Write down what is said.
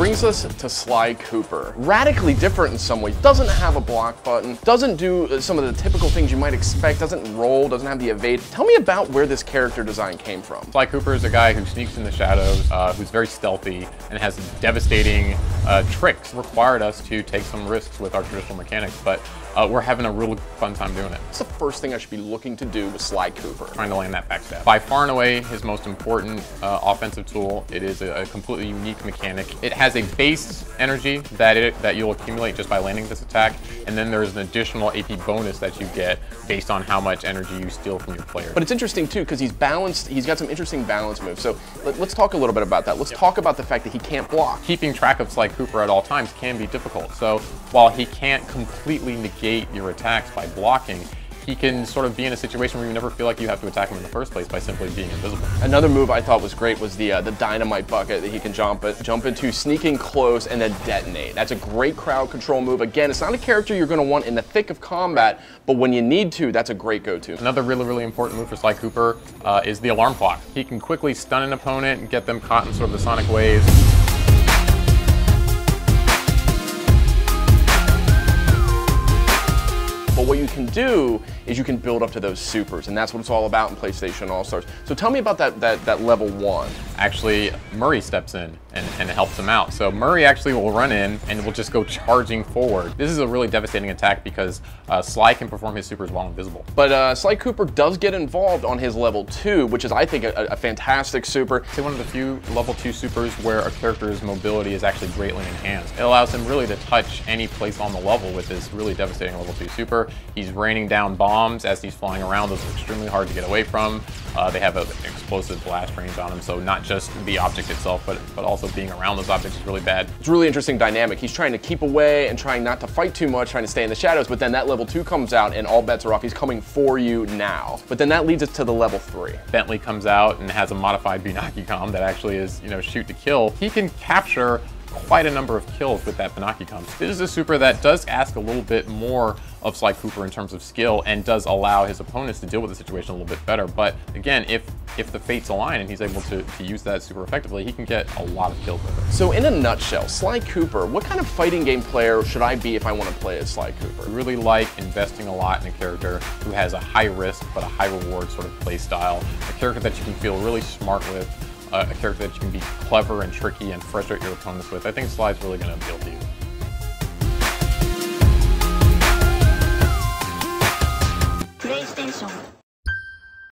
brings us to Sly Cooper. Radically different in some ways. Doesn't have a block button, doesn't do some of the typical things you might expect, doesn't roll, doesn't have the evade. Tell me about where this character design came from. Sly Cooper is a guy who sneaks in the shadows, who's very stealthy, and has devastating tricks. Required us to take some risks with our traditional mechanics, but we're having a real fun time doing it. What's the first thing I should be looking to do with Sly Cooper? Trying to land that backstab. By far and away his most important offensive tool. It is a completely unique mechanic. It has a base energy that you'll accumulate just by landing this attack, and then there's an additional AP bonus that you get based on how much energy you steal from your player. But it's interesting too, because he's balanced, he's got some interesting balance moves. So let's talk a little bit about that. Let's talk about the fact that he can't block. Keeping track of Sly Cooper at all times can be difficult. So while he can't completely negate your attacks by blocking, he can sort of be in a situation where you never feel like you have to attack him in the first place by simply being invisible. Another move I thought was great was the dynamite bucket that he can jump into, sneaking close, and then detonate. That's a great crowd control move. Again, it's not a character you're going to want in the thick of combat, but when you need to, that's a great go-to. Another really important move for Sly Cooper is the alarm clock. He can quickly stun an opponent and get them caught in sort of the sonic waves. But what you can do is you can build up to those supers, and that's what it's all about in PlayStation All-Stars. So tell me about that level 1. Actually, Murray steps in and helps him out. So Murray actually will run in and will just go charging forward. This is a really devastating attack because Sly can perform his supers while invisible. But Sly Cooper does get involved on his level 2, which is, I think, a fantastic super. It's one of the few level 2 supers where a character's mobility is actually greatly enhanced. It allows him really to touch any place on the level with this really devastating level 2 super. He's raining down bombs as he's flying around. Those are extremely hard to get away from. They have an explosive blast range on them, so not just the object itself, but also being around those objects is really bad. It's a really interesting dynamic. He's trying to keep away and trying not to fight too much, trying to stay in the shadows, but then that level 2 comes out and all bets are off. He's coming for you now. But then that leads us to the level 3. Bentley comes out and has a modified Bunaki comb that actually is, shoot to kill. He can capture quite a number of kills with that Bunaki comb. This is a super that does ask a little bit more of Sly Cooper in terms of skill and does allow his opponents to deal with the situation a little bit better. But again, if the fates align and he's able to use that super effectively, he can get a lot of kills with it. So in a nutshell, Sly Cooper, what kind of fighting game player should I be if I want to play as Sly Cooper? I really like investing a lot in a character who has a high risk but a high reward sort of play style, a character that you can feel really smart with, a character that you can be clever and tricky and frustrate your opponents with. I think Sly's really going to appeal to you. PlayStation